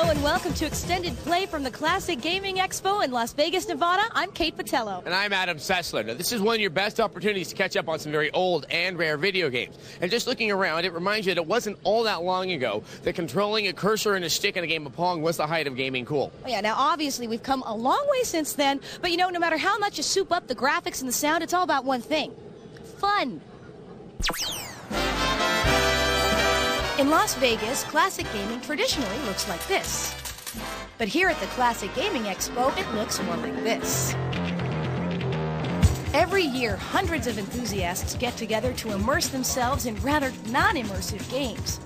Hello and welcome to Extended Play from the Classic Gaming Expo in Las Vegas, Nevada. I'm Kate Patello. And I'm Adam Sessler. Now, this is one of your best opportunities to catch up on some very old and rare video games. And just looking around, it reminds you that it wasn't all that long ago that controlling a cursor and a stick in a game of Pong was the height of gaming cool. Oh, yeah, now obviously we've come a long way since then, but you know, no matter how much you soup up the graphics and the sound, it's all about one thing: fun. In Las Vegas, classic gaming traditionally looks like this. But here at the Classic Gaming Expo, it looks more like this. Every year, hundreds of enthusiasts get together to immerse themselves in rather non-immersive games.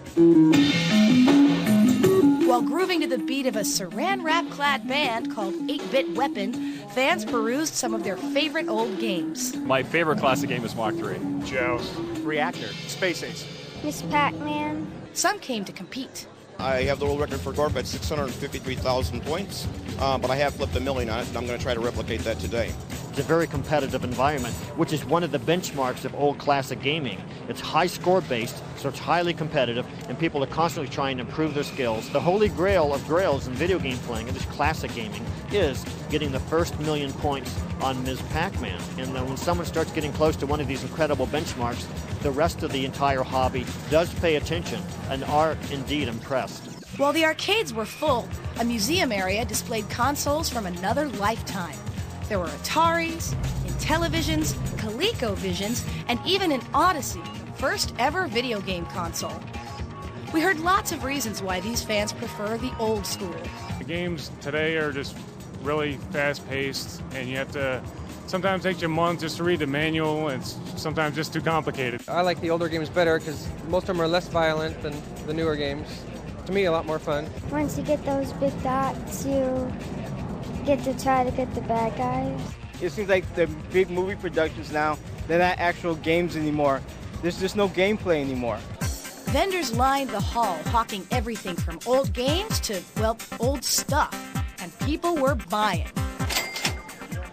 While grooving to the beat of a saran wrap-clad band called 8-Bit Weapon, fans perused some of their favorite old games. My favorite classic game is Mach 3. Joust, Reactor, Space Ace, Miss Pac-Man. Some came to compete. I have the world record for Gorp at 653,000 points, but I have flipped a million on it, and I'm going to try to replicate that today. It's a very competitive environment, which is one of the benchmarks of old classic gaming. It's high score based, so it's highly competitive, and people are constantly trying to improve their skills. The holy grail of grails in video game playing, and this classic gaming, is getting the first million points on Ms. Pac-Man. And when someone starts getting close to one of these incredible benchmarks, the rest of the entire hobby does pay attention and are indeed impressed. While the arcades were full, a museum area displayed consoles from another lifetime. There were Ataris, Intellivisions, ColecoVisions, and even an Odyssey, first ever video game console. We heard lots of reasons why these fans prefer the old school. The games today are just really fast-paced, and you have to sometimes take you a month just to read the manual, and it's sometimes just too complicated. I like the older games better because most of them are less violent than the newer games. To me, a lot more fun. Once you get those big dots, you get to try to get the bad guys. It seems like the big movie productions now, they're not actual games anymore. There's just no gameplay anymore. Vendors lined the hall, hawking everything from old games to, well, old stuff. And people were buying.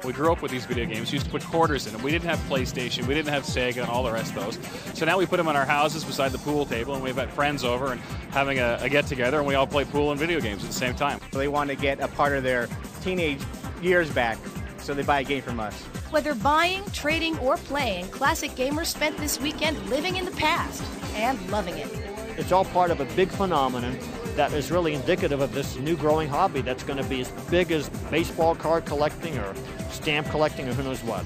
We grew up with these video games. We used to put quarters in them. We didn't have PlayStation. We didn't have Sega and all the rest of those. So now we put them in our houses beside the pool table, and we've had friends over and having a get-together, and we all play pool and video games at the same time. They want to get a part of their teenage years back, so they buy a game from us. Whether buying, trading, or playing, classic gamers spent this weekend living in the past and loving it. It's all part of a big phenomenon that is really indicative of this new growing hobby that's going to be as big as baseball card collecting or stamp collecting or who knows what.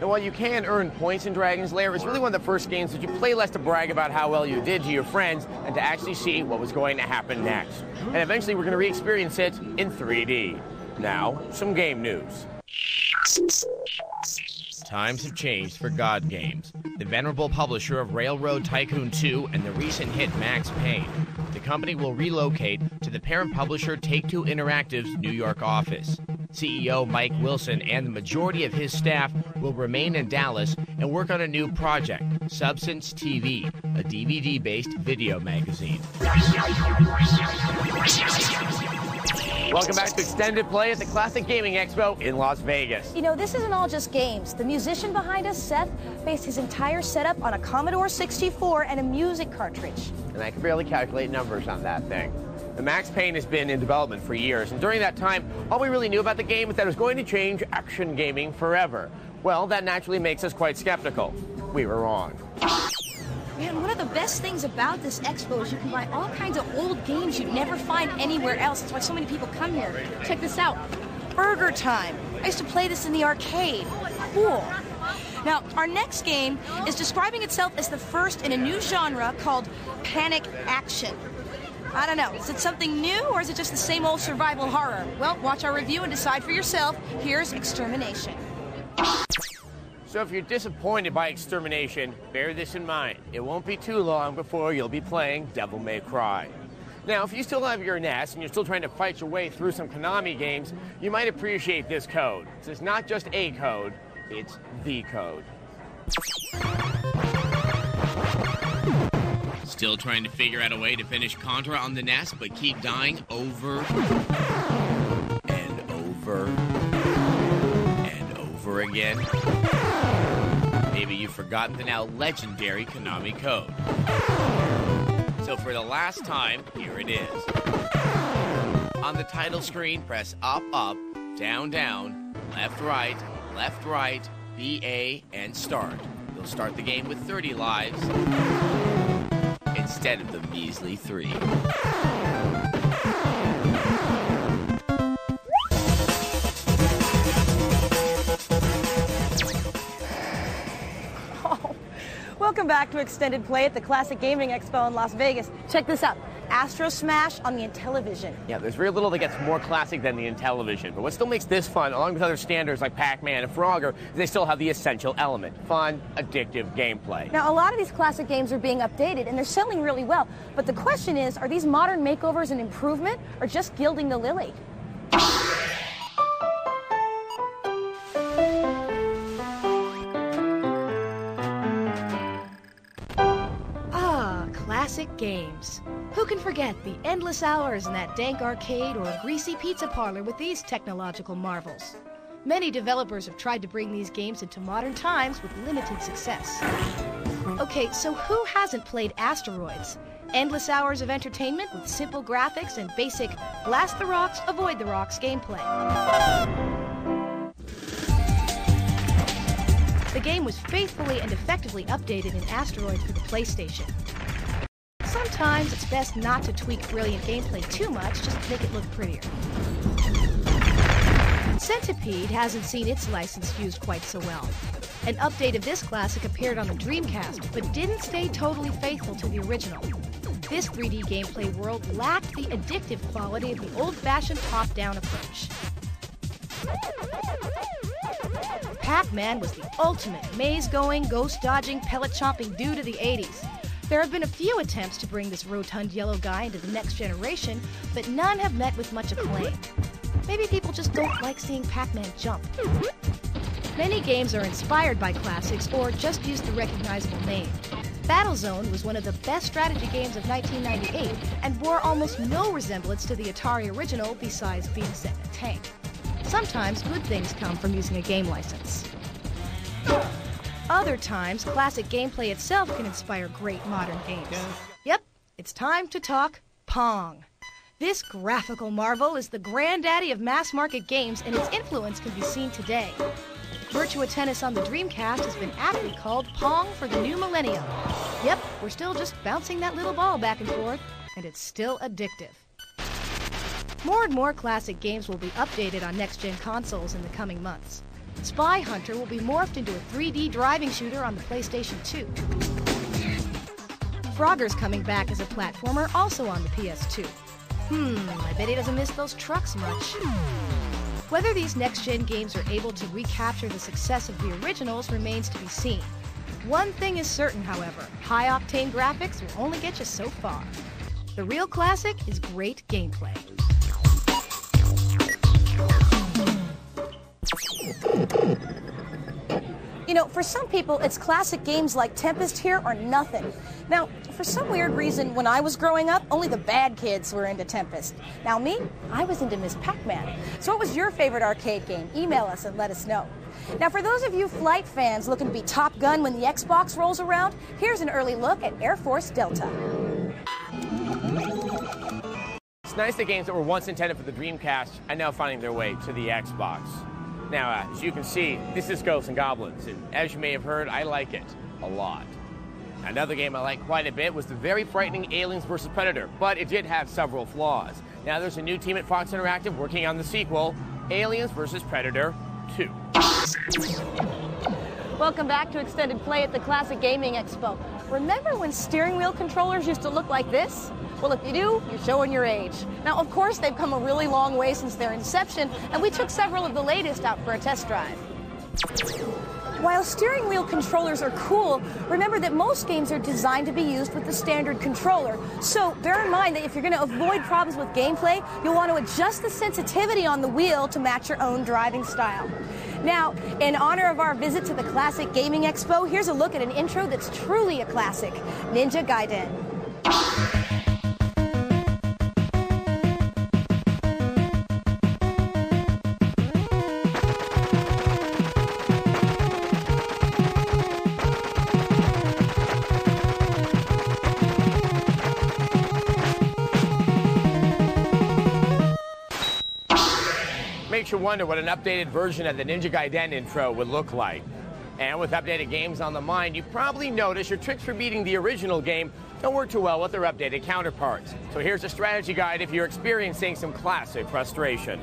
Now, while you can earn points in Dragon's Lair, it's really one of the first games that you play less to brag about how well you did to your friends and to actually see what was going to happen next. And eventually we're going to re-experience it in 3D. Now, some game news. Times have changed for God Games, the venerable publisher of Railroad Tycoon 2 and the recent hit Max Payne. The company will relocate to the parent publisher Take-Two Interactive's New York office. CEO Mike Wilson and the majority of his staff will remain in Dallas and work on a new project, Substance TV, a DVD-based video magazine. Welcome back to Extended Play at the Classic Gaming Expo in Las Vegas. You know, this isn't all just games. The musician behind us, Seth, based his entire setup on a Commodore 64 and a music cartridge. And I can barely calculate numbers on that thing. The Max Payne has been in development for years, and during that time, all we really knew about the game was that it was going to change action gaming forever. Well, that naturally makes us quite skeptical. We were wrong. Man, one of the best things about this expo is you can buy all kinds of old games you'd never find anywhere else. That's why so many people come here. Check this out. Burger Time. I used to play this in the arcade. Cool. Now, our next game is describing itself as the first in a new genre called Panic Action. I don't know, is it something new or is it just the same old survival horror? Well, watch our review and decide for yourself. Here's Extermination. So if you're disappointed by Extermination, bear this in mind. It won't be too long before you'll be playing Devil May Cry. Now, if you still have your NES and you're still trying to fight your way through some Konami games, you might appreciate this code. It's not just a code, it's the code. Still trying to figure out a way to finish Contra on the NES, but keep dying over and over and over again? Maybe you've forgotten the now legendary Konami code. So for the last time, here it is. On the title screen, press up, up, down, down, left, right, BA, and start. You'll start the game with 30 lives instead of the measly 3. Welcome back to Extended Play at the Classic Gaming Expo in Las Vegas. Check this out. Astro Smash on the Intellivision. Yeah, there's very little that gets more classic than the Intellivision, but what still makes this fun, along with other standards like Pac-Man and Frogger, is they still have the essential element: fun, addictive gameplay. Now, a lot of these classic games are being updated, and they're selling really well. But the question is, are these modern makeovers an improvement, or just gilding the lily? Classic games. Who can forget the endless hours in that dank arcade or greasy pizza parlor with these technological marvels? Many developers have tried to bring these games into modern times with limited success. Okay, so who hasn't played Asteroids? Endless hours of entertainment with simple graphics and basic blast the rocks, avoid the rocks gameplay. The game was faithfully and effectively updated in Asteroid for the PlayStation. Sometimes it's best not to tweak brilliant gameplay too much, just to make it look prettier. Centipede hasn't seen its license used quite so well. An update of this classic appeared on the Dreamcast, but didn't stay totally faithful to the original. This 3D gameplay world lacked the addictive quality of the old-fashioned top-down approach. Pac-Man was the ultimate maze-going, ghost-dodging, pellet-chomping dude of the 80s. There have been a few attempts to bring this rotund yellow guy into the next generation, but none have met with much acclaim. Maybe people just don't like seeing Pac-Man jump. Many games are inspired by classics or just use the recognizable name. Battlezone was one of the best strategy games of 1998 and bore almost no resemblance to the Atari original besides being set in a tank. Sometimes good things come from using a game license. Other times, classic gameplay itself can inspire great modern games. Yep, it's time to talk Pong. This graphical marvel is the granddaddy of mass-market games, and its influence can be seen today. Virtua Tennis on the Dreamcast has been aptly called Pong for the new millennium. Yep, we're still just bouncing that little ball back and forth, and it's still addictive. More and more classic games will be updated on next-gen consoles in the coming months. Spy Hunter will be morphed into a 3D driving shooter on the PlayStation 2. Frogger's coming back as a platformer, also on the PS2. I bet he doesn't miss those trucks much. Whether these next-gen games are able to recapture the success of the originals remains to be seen. One thing is certain, however: high-octane graphics will only get you so far. The real classic is great gameplay. You know, for some people, it's classic games like Tempest here or nothing. Now, for some weird reason, when I was growing up, only the bad kids were into Tempest. Now me, I was into Miss Pac-Man. So what was your favorite arcade game? Email us and let us know. Now, for those of you flight fans looking to be Top Gun when the Xbox rolls around, here's an early look at Air Force Delta. It's nice that games that were once intended for the Dreamcast are now finding their way to the Xbox. Now, as you can see, this is Ghosts and Goblins, and as you may have heard, I like it a lot. Another game I like quite a bit was the very frightening Aliens vs. Predator, but it did have several flaws. Now, there's a new team at Fox Interactive working on the sequel, Aliens vs. Predator 2. Welcome back to Extended Play at the Classic Gaming Expo. Remember when steering wheel controllers used to look like this? Well, if you do, you're showing your age. Now, of course, they've come a really long way since their inception, and we took several of the latest out for a test drive. While steering wheel controllers are cool, remember that most games are designed to be used with the standard controller. So bear in mind that if you're going to avoid problems with gameplay, you'll want to adjust the sensitivity on the wheel to match your own driving style. Now, in honor of our visit to the Classic Gaming Expo, here's a look at an intro that's truly a classic, Ninja Gaiden. you wonder what an updated version of the Ninja Gaiden intro would look like. And with updated games on the mind, you probably notice your tricks for beating the original game don't work too well with their updated counterparts. So here's a strategy guide if you're experiencing some classic frustration.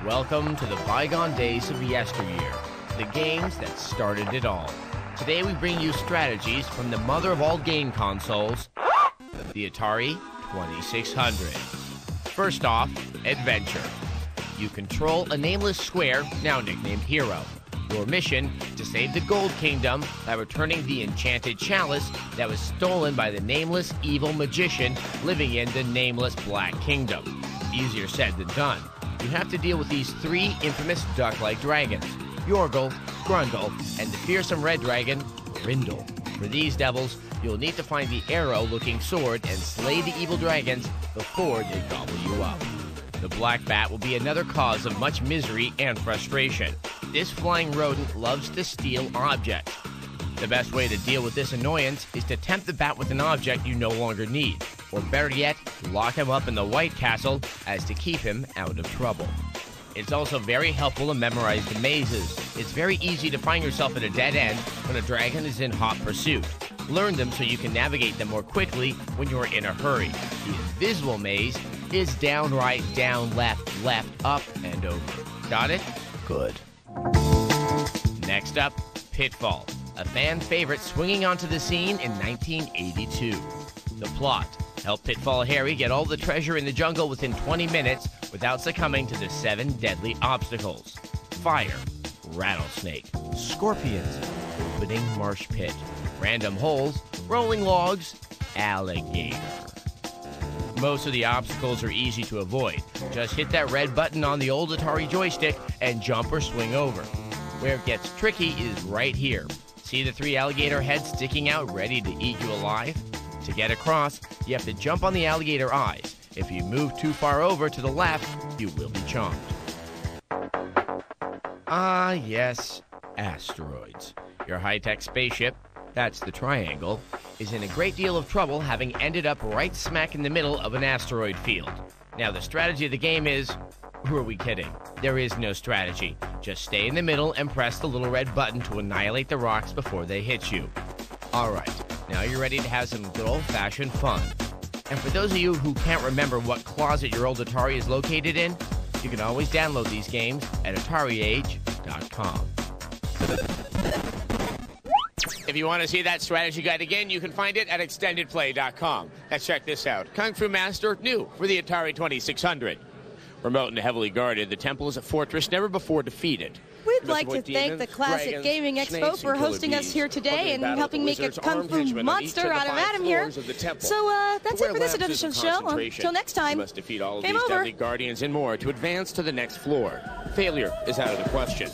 Welcome to the bygone days of yesteryear, the games that started it all. Today we bring you strategies from the mother of all game consoles, the Atari 2600. First off, adventure. You control a nameless square, now nicknamed Hero. Your mission, to save the Gold Kingdom by returning the enchanted chalice that was stolen by the nameless evil magician living in the nameless Black Kingdom. Easier said than done. You have to deal with these three infamous duck-like dragons, Yorgle, Grundle, and the fearsome red dragon, Grindel. For these devils, you'll need to find the arrow-looking sword and slay the evil dragons before they gobble you up. The black bat will be another cause of much misery and frustration. This flying rodent loves to steal objects. The best way to deal with this annoyance is to tempt the bat with an object you no longer need, or better yet, lock him up in the White Castle as to keep him out of trouble. It's also very helpful to memorize the mazes. It's very easy to find yourself at a dead end when a dragon is in hot pursuit. Learn them so you can navigate them more quickly when you're in a hurry. The invisible maze is downright down, left, left, up, and over. Got it? Good. Next up, Pitfall, a fan favorite swinging onto the scene in 1982. The plot: help Pitfall Harry get all the treasure in the jungle within 20 minutes without succumbing to the 7 deadly obstacles. Fire, rattlesnake, scorpions, opening marsh pit, random holes, rolling logs, alligator. Most of the obstacles are easy to avoid. Just hit that red button on the old Atari joystick and jump or swing over. Where it gets tricky is right here. See the 3 alligator heads sticking out ready to eat you alive? To get across, you have to jump on the alligator eyes. If you move too far over to the left, you will be chomped. Ah, yes, asteroids. Your high-tech spaceship, that's the triangle, is in a great deal of trouble having ended up right smack in the middle of an asteroid field. Now, the strategy of the game is, who are we kidding? There is no strategy. Just stay in the middle and press the little red button to annihilate the rocks before they hit you. All right, now you're ready to have some good old-fashioned fun. And for those of you who can't remember what closet your old Atari is located in, you can always download these games at AtariAge.com. If you want to see that strategy guide again, you can find it at extendedplay.com. Now check this out. Kung Fu Master, new for the Atari 2600. Remote and heavily guarded, the temple is a fortress never before defeated. We'd like to thank the Classic Gaming Expo for hosting us here today and helping make a Kung Fu monster out of Adam here. So that's it for this edition of the show. Until next time, must defeat all of game these over. deadly guardians and more to advance to the next floor. Failure is out of the question.